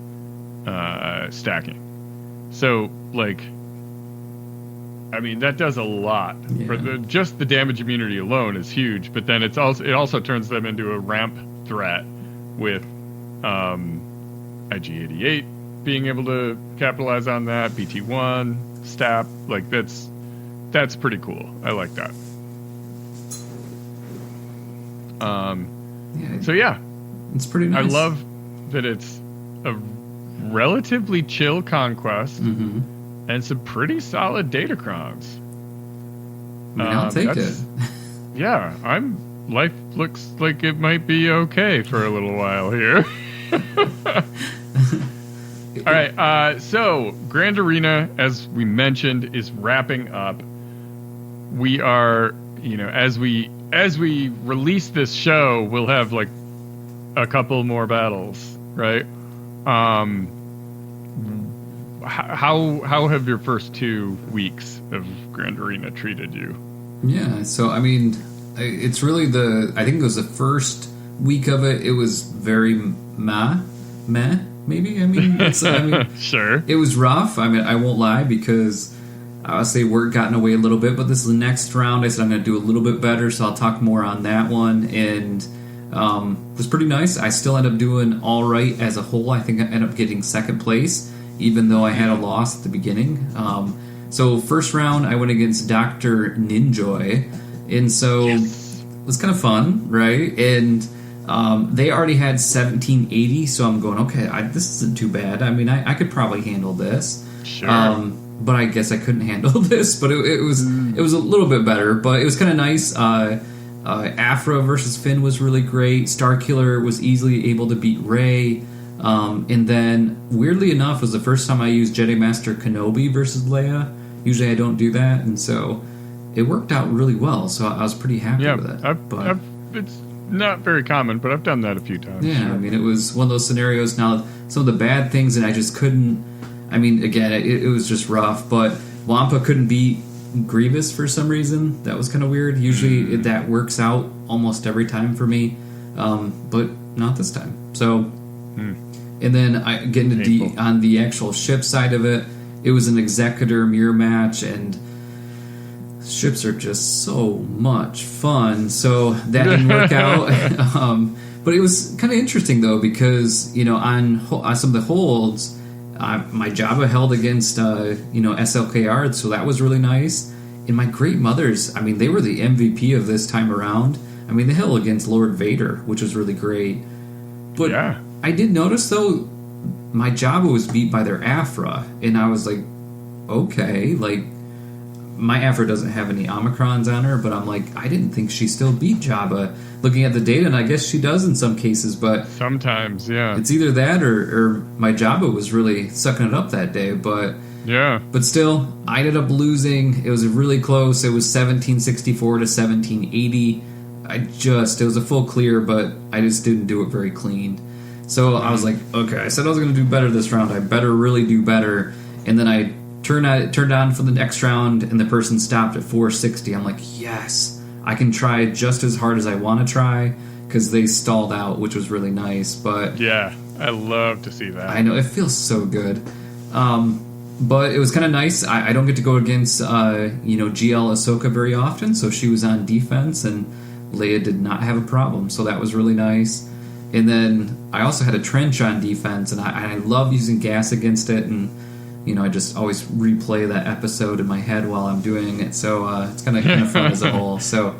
Speaker 2: stacking. So, like, I mean, that does a lot.
Speaker 3: Yeah.
Speaker 2: For just the damage immunity alone is huge, but then it also turns them into a ramp threat with IG-88 being able to capitalize on that, BT1, Stap, like that's pretty cool. I like that. So yeah,
Speaker 3: it's pretty nice.
Speaker 2: I love that it's a relatively chill Conquest and some pretty solid Datacrons.
Speaker 3: I'll take it.
Speaker 2: Yeah, life looks like it might be okay for a little while here. All right, so Grand Arena, as we mentioned, is wrapping up. We are, as we release this show, we'll have like a couple more battles, right? How have your first 2 weeks of Grand Arena treated you?
Speaker 3: Yeah, so I mean, it's really I think it was the first week of it. It was very meh, maybe. I mean,
Speaker 2: sure.
Speaker 3: It was rough. I mean, I won't lie, because I would say work got in the way a little bit. But this is the next round. I said I'm going to do a little bit better, so I'll talk more on that one. And it was pretty nice. I still end up doing all right as a whole. I think I ended up getting 2nd place, even though I had a loss at the beginning. So first round, I went against Dr. Ninjoy, and so it was kind of fun, right? And they already had 1780, so I'm going, okay, this isn't too bad. I mean, I could probably handle this.
Speaker 2: Sure.
Speaker 3: But I guess I couldn't handle this. But it was a little bit better. But it was kind of nice. Afra versus Finn was really great. Starkiller was easily able to beat Rey. And then, weirdly enough, was the first time I used Jedi Master Kenobi versus Leia. Usually I don't do that, and so it worked out really well. So I was pretty happy with it.
Speaker 2: not very common, but I've done that a few times.
Speaker 3: Yeah, I mean, it was one of those scenarios. Now, some of the bad things, and I just couldn't. I mean, again, it was just rough, but Wampa couldn't beat Grievous for some reason. That was kind of weird. Usually that works out almost every time for me, but not this time. So, and then I get into on the actual ship side of it. It was an Executor mirror match, and ships are just so much fun. So that didn't work out. But it was kind of interesting though, because on some of the holds, my Jabba held against SLKR, so that was really nice. And my Great Mothers, I mean, they were the MVP of this time around. I mean, they held against Lord Vader, which was really great. But yeah. I did notice though, my Jabba was beat by their Afra, and I was like, okay, like, my Afra doesn't have any Omicrons on her, but I'm like, I didn't think she still beat Jabba. Looking at the data, and I guess she does in some cases, but
Speaker 2: sometimes, yeah, it's
Speaker 3: either that or my Jabba was really sucking it up that day. But
Speaker 2: yeah,
Speaker 3: but still, I ended up losing. It was really close. It was 1764 to 1780. It was a full clear, but I just didn't do it very clean. So I was like, okay, I said I was going to do better this round. I better really do better. And then I turned on for the next round, and the person stopped at 460. I'm like, yes, I can try just as hard as I want to try, because they stalled out, which was really nice. But
Speaker 2: yeah, I love to see that.
Speaker 3: I know, it feels so good. But it was kind of nice. I don't get to go against GL Ahsoka very often, so she was on defense, and Leia did not have a problem, so that was really nice. And then I also had a trench on defense, and I love using gas against it, and I just always replay that episode in my head while I'm doing it, so it's kind of fun as a whole. So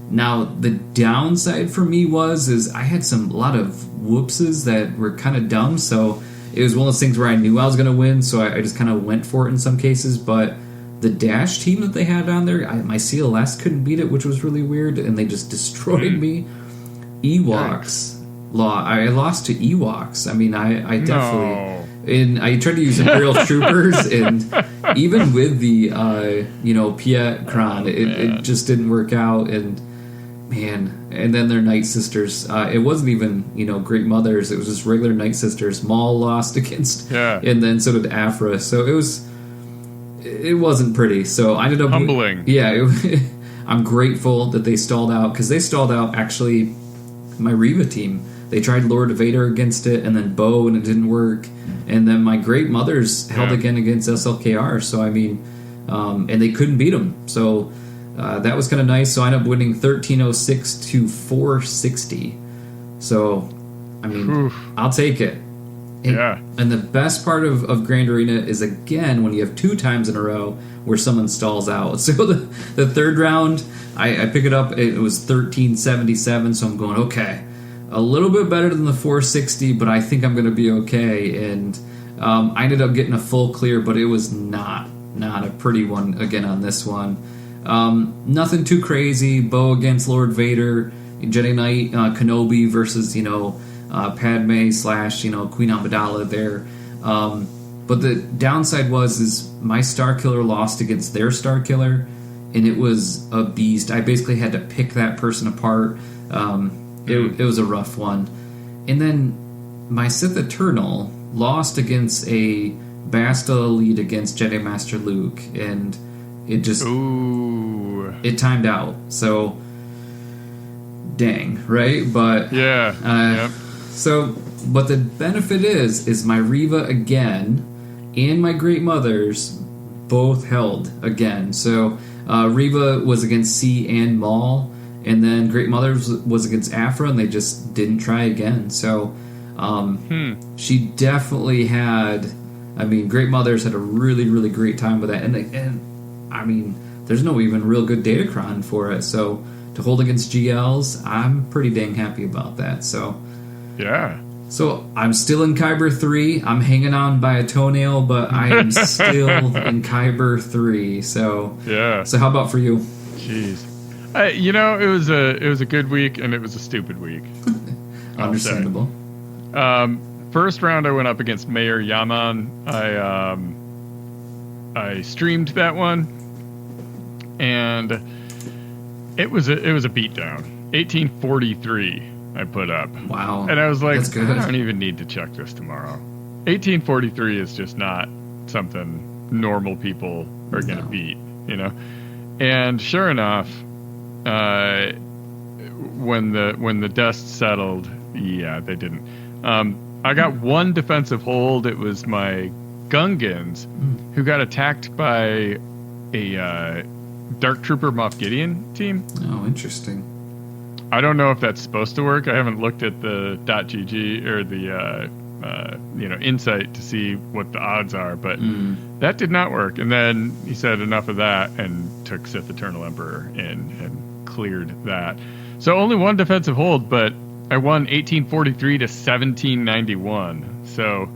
Speaker 3: now the downside for me is I had a lot of whoopses that were kind of dumb, so it was one of those things where I knew I was going to win, so I just kind of went for it in some cases. But the Dash team that they had on there, my CLS couldn't beat it, which was really weird, and they just destroyed me. Ewoks. I lost to Ewoks. I mean, I definitely... And I tried to use Imperial Troopers, and even with the, Pietron, it just didn't work out, and man, and then their Night Sisters, it wasn't even, Great Mothers, it was just regular Night Sisters. Maul lost against, and then so did Afra, so it wasn't pretty, so I ended up...
Speaker 2: Humbling.
Speaker 3: Yeah, I'm grateful that they stalled out, because they stalled out, actually, my Reva team. They tried Lord Vader against it, and then Bo, and it didn't work. And then my Great Mothers held again against SLKR. So, I mean, and they couldn't beat them. So that was kind of nice. So I ended up winning 1306 to 460. So, I mean, I'll take it. And the best part of Grand Arena is, again, when you have 2 times in a row where someone stalls out. So the third round, I pick it up. It was 1377. So I'm going, okay, a little bit better than the 460, but I think I'm going to be okay. And I ended up getting a full clear, but it was not a pretty one again on this one. Nothing too crazy. Bo against Lord Vader, Jedi Knight Kenobi versus Padme / Queen Amidala there. But the downside is my Star Killer lost against their Star Killer, and it was a beast. I basically had to pick that person apart. It was a rough one. And then my Sith Eternal lost against a Bastila Elite against Jedi Master Luke, and it just... It timed out. So, dang, right? But...
Speaker 2: Yeah.
Speaker 3: So, but the benefit is my Reva again and my Great Mothers both held again. So, Reva was against C and Maul, and then Great Mothers was against Afra, and they just didn't try again. So, she definitely had... I mean, Great Mothers had a really, really great time with that. And I mean, there's no even real good Datacron for it. So, to hold against GLs, I'm pretty dang happy about that. So,
Speaker 2: yeah.
Speaker 3: So, I'm still in Kyber 3. I'm hanging on by a toenail, but I am still in Kyber 3. So,
Speaker 2: yeah.
Speaker 3: So, how about for you?
Speaker 2: Jeez. It was a good week, and it was a stupid week.
Speaker 3: Understandable.
Speaker 2: First round, I went up against Mayor Yaman. I streamed that one, and it was a beatdown. 1843 I put up.
Speaker 3: Wow.
Speaker 2: And I was like,
Speaker 3: that's good.
Speaker 2: I don't even need to check this tomorrow. 1843 is just not something normal people are going to beat, you know? And sure enough, when the dust settled, yeah, they didn't. I got one defensive hold. It was my Gungans, who got attacked by a Dark Trooper Moff Gideon team.
Speaker 3: Oh, interesting.
Speaker 2: I don't know if that's supposed to work. I haven't looked at the .gg or the insight to see what the odds are, but that did not work. And then he said enough of that and took Sith Eternal Emperor in and cleared that. So only one defensive hold, but I won 1843 to 1791. So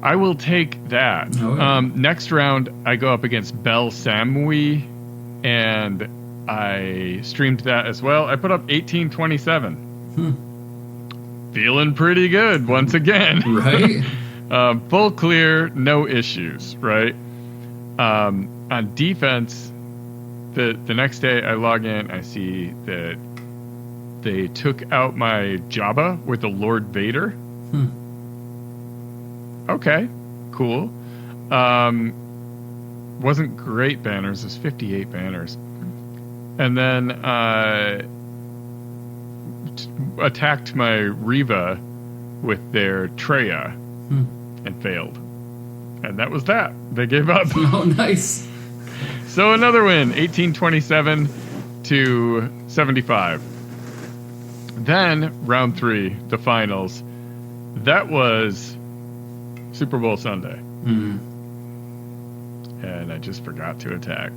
Speaker 2: I will take that.
Speaker 3: Oh, yeah.
Speaker 2: Next round, I go up against Bel Samui, and I streamed that as well. I put up 1827. Feeling pretty good once again.
Speaker 3: Right?
Speaker 2: Full clear, no issues, right? On defense, the next day I log in, I see that they took out my Jabba with the Lord Vader. Okay, cool. Wasn't great banners. It was 58 banners. And then attacked my Reva with their Treya and failed. And that was that. They gave up.
Speaker 3: Oh, nice.
Speaker 2: So another win, 1827 to 75. Then round 3, the finals. That was Super Bowl Sunday. And I just forgot to attack.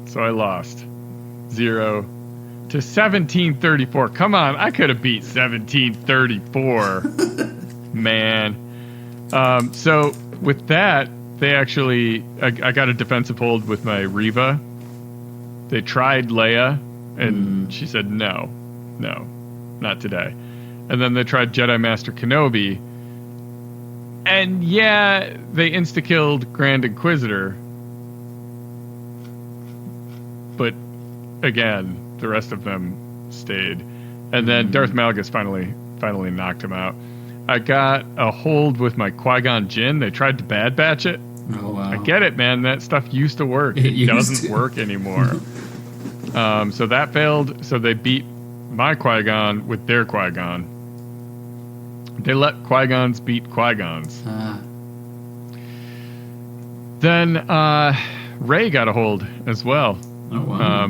Speaker 2: So I lost 0 to 1734. Come on, I could have beat 1734. Man. So with that, they actually, I got a defensive hold with my Reva. They tried Leia, and she said, no, not today. And then they tried Jedi Master Kenobi, and yeah, they insta-killed Grand Inquisitor. But again, the rest of them stayed. And then Darth Malgus finally knocked him out. I got a hold with my Qui-Gon Jinn. They tried to Bad Batch it.
Speaker 3: Oh, wow.
Speaker 2: I get it, man. That stuff used to work. It doesn't work anymore. So that failed. So they beat my Qui-Gon with their Qui-Gon. They let Qui-Gons beat Qui-Gons. Then Rey got a hold as well.
Speaker 3: Oh, wow.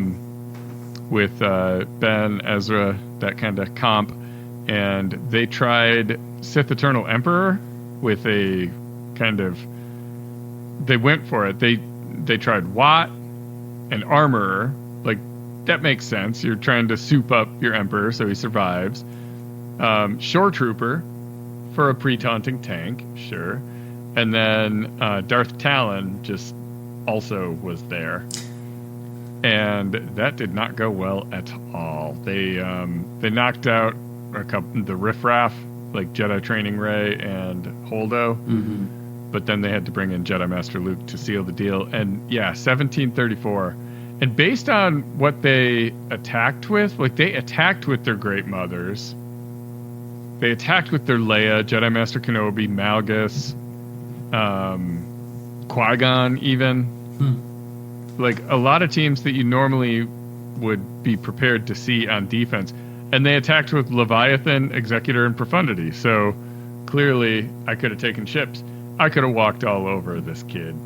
Speaker 2: With Ben, Ezra, that kind of comp. And they tried Sith Eternal Emperor with a kind of... They went for it. They tried Watt and Armorer. Like, that makes sense. You're trying to soup up your Emperor so he survives. Shore Trooper for a pre-taunting tank, sure. And then Darth Talon just also was there. And that did not go well at all. They knocked out the riffraff, like Jedi Training Rey and Holdo. But then they had to bring in Jedi Master Luke to seal the deal. And yeah, 1734. And based on what they attacked with, like they attacked with their Great Mothers. They attacked with their Leia, Jedi Master Kenobi, Malgus, Qui-Gon even. Like a lot of teams that you normally would be prepared to see on defense. And they attacked with Leviathan, Executor, and Profundity. So clearly I could have taken ships. I could have walked all over this kid.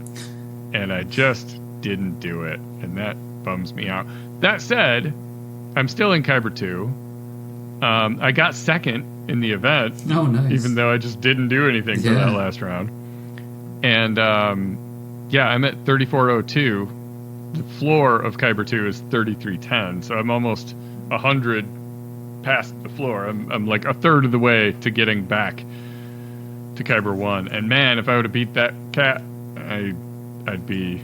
Speaker 2: And I just didn't do it. And that bums me out. That said, I'm still in Kyber 2. I got second in the event.
Speaker 3: Oh, nice.
Speaker 2: Even though I just didn't do anything for that last round. And yeah, I'm at 3402. The floor of Kyber 2 is 3310. So I'm almost 100 past the floor. I'm like a third of the way to getting back to Kyber 1. And man, if I would have beat that cat, I'd be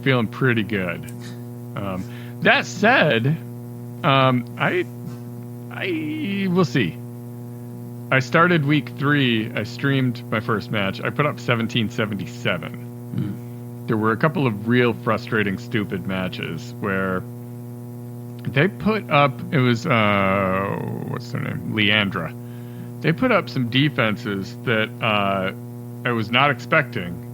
Speaker 2: feeling pretty good. That said, I will see. I started week 3. I streamed my first match. I put up 1777. There were a couple of real frustrating, stupid matches where They put up, it was, what's their name? Leandra. They put up some defenses that I was not expecting.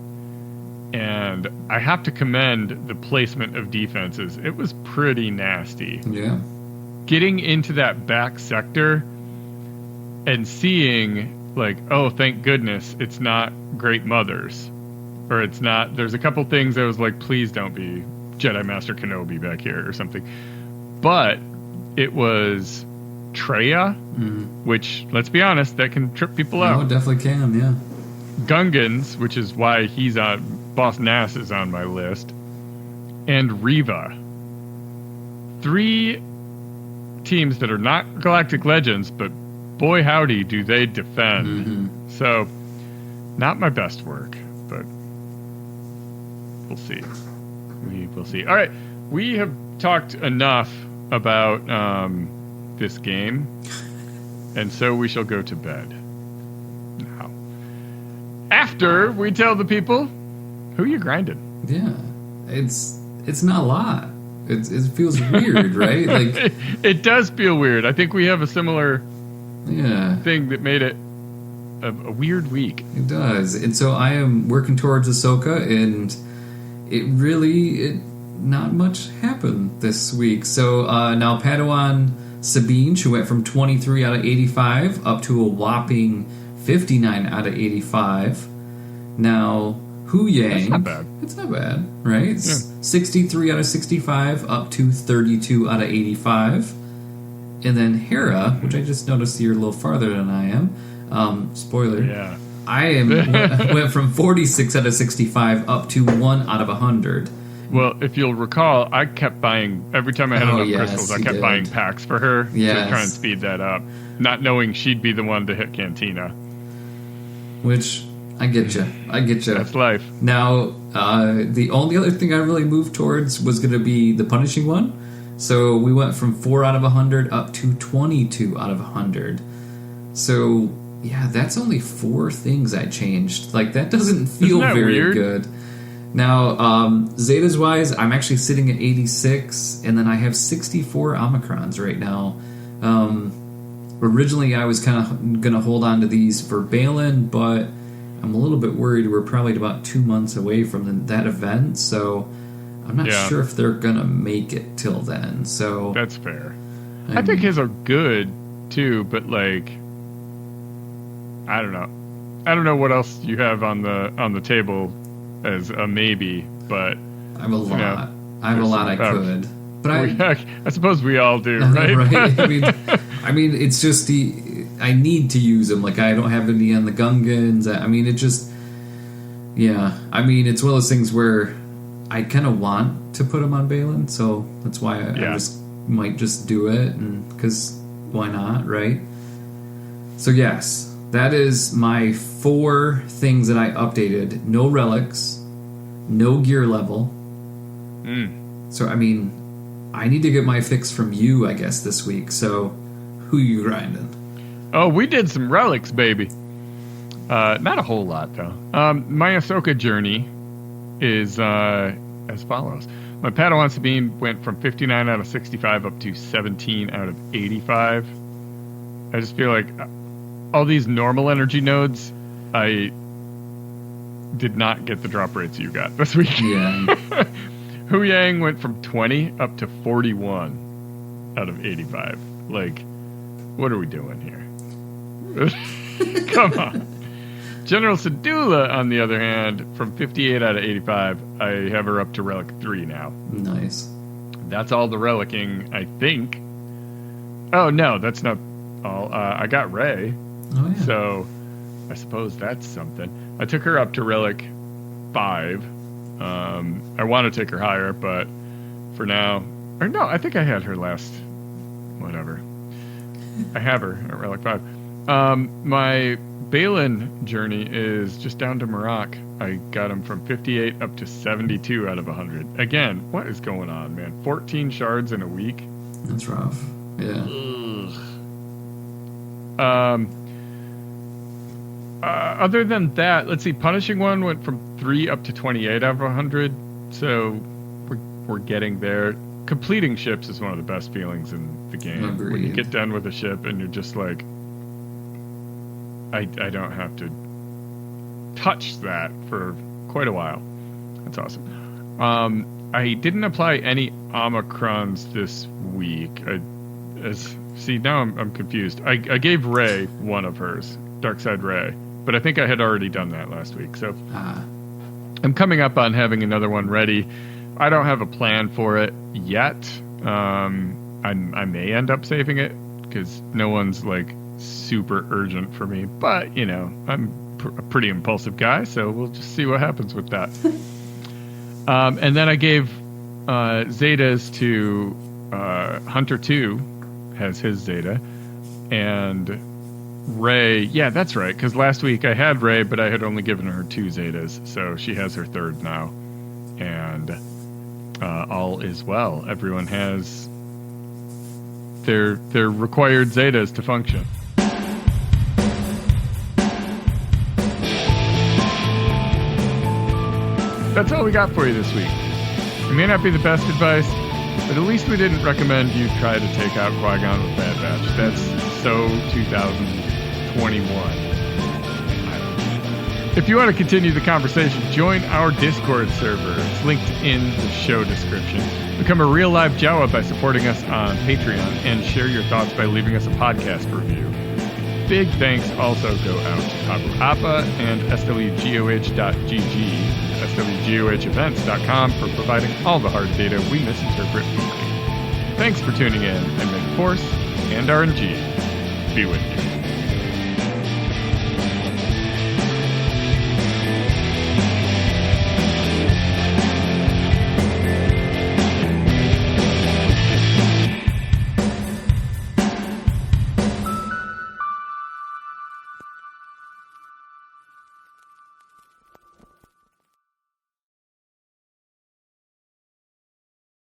Speaker 2: And I have to commend the placement of defenses. It was pretty nasty.
Speaker 3: Yeah.
Speaker 2: Getting into that back sector and seeing, like, oh, thank goodness it's not Great Mothers. Or it's not, there's a couple things I was like, please don't be Jedi Master Kenobi back here or something. But it was Treya, which, let's be honest, that can trip people out.
Speaker 3: Oh, it definitely can, yeah.
Speaker 2: Gungans, which is why he's on, Boss Nass is on my list, and Reva. 3 teams that are not Galactic Legends, but boy howdy do they defend. So, not my best work, but we'll see. We will see. All right, we have talked enough about this game, and so we shall go to bed now. After we tell the people who you grinded.
Speaker 3: Yeah, it's not a lot. It feels weird, right? Like
Speaker 2: it does feel weird. I think we have a similar thing that made it a weird week.
Speaker 3: It does, and so I am working towards Ahsoka, and it not much happened this week. So now Padawan Sabine, she went from 23 out of 85 up to a whopping 59 out of 85. Now Hu Yang,
Speaker 2: that's not bad.
Speaker 3: It's not bad, right? It's 63 out of 65 up to 32 out of 85. And then Hera, which I just noticed you're a little farther than I am. Spoiler.
Speaker 2: Yeah.
Speaker 3: I went from 46 out of 65 up to 1 out of 100.
Speaker 2: Well, if you'll recall, I kept buying, every time I had enough crystals, I kept buying packs for her to try and speed that up, not knowing she'd be the one to hit Cantina.
Speaker 3: Which, I get you.
Speaker 2: That's life.
Speaker 3: Now, the only other thing I really moved towards was going to be the punishing one. So we went from 4 out of 100 up to 22 out of 100. So, yeah, that's only 4 things I changed. Like, that doesn't feel very
Speaker 2: weird?
Speaker 3: good. Now, Zetas wise, I'm actually sitting at 86, and then I have 64 Omicrons right now. Originally, I was kind of going to hold on to these for Balin, but I'm a little bit worried. We're probably about 2 months away from that event, so I'm not sure if they're going to make it till then. So
Speaker 2: that's fair. I think his are good, too, but, like, I don't know. I don't know what else you have on the table as a maybe, but
Speaker 3: I have a lot. I have a lot I could, but
Speaker 2: I suppose we all do, right?
Speaker 3: Right. I mean, it's just I need to use them. Like, I don't have any on the Gungans. I mean, it just, I mean, it's one of those things where I kind of want to put them on Balin, so that's why I just might just do it, and because why not, right? So yes. That is my 4 things that I updated. No relics, no gear level. So, I mean, I need to get my fix from you, I guess, this week. So, who you grinding?
Speaker 2: Oh, we did some relics, baby. Not a whole lot, though. My Ahsoka journey is as follows. My Padawan Sabine went from 59 out of 65 up to 17 out of 85. I just feel like all these normal energy nodes, I did not get the drop rates you got this week.
Speaker 3: Yeah.
Speaker 2: Hu Yang went from 20 up to 41 out of 85. Like, what are we doing here? Come on. General Sedula, on the other hand, from 58 out of 85, I have her up to Relic 3 now.
Speaker 3: Nice.
Speaker 2: That's all the relicking, I think. Oh, no, that's not all. I got Rey.
Speaker 3: Oh, yeah.
Speaker 2: So, I suppose that's something. I took her up to Relic 5. I want to take her higher, but for now... Or no, I think I had her last... Whatever. I have her at Relic 5. My Balin journey is just down to Marak. I got him from 58 up to 72 out of 100. Again, what is going on, man? 14 shards in a week?
Speaker 3: That's rough. Yeah.
Speaker 2: Other than that, let's see. Punishing one went from 3 up to 28 out of 100. So we're getting there. completing ships is one of the best feelings in the game.
Speaker 3: Agreed.
Speaker 2: When you get done with a ship and you're just like, I don't have to touch that for quite a while. That's awesome. I didn't apply any Omicrons this week. See, now I'm confused. I gave Rey one of hers, Darkside Rey, but I think I had already done that last week. So I'm coming up on having another one ready. I don't have a plan for it yet. I may end up saving it because no one's like super urgent for me. But, you know, I'm a pretty impulsive guy, so we'll just see what happens with that. And then I gave Zetas to Hunter 2 has his Zeta, and Rey. Yeah, that's right, because last week I had Rey, but I had only given her 2 Zetas, so she has her 3rd now. And all is well. Everyone has their required Zetas to function. That's all we got for you this week. It may not be the best advice, but at least we didn't recommend you try to take out Qui-Gon with Bad Batch. That's so 2021. If you want to continue the conversation, join our Discord server. It's linked in the show description. Become a real live Jawa by supporting us on Patreon, and share your thoughts by leaving us a podcast review. Big thanks also go out to Abu Appa and swgoh.gg, swgohevents.com for providing all the hard data we misinterpret weekly. Thanks for tuning in, and may the Force and RNG be with you.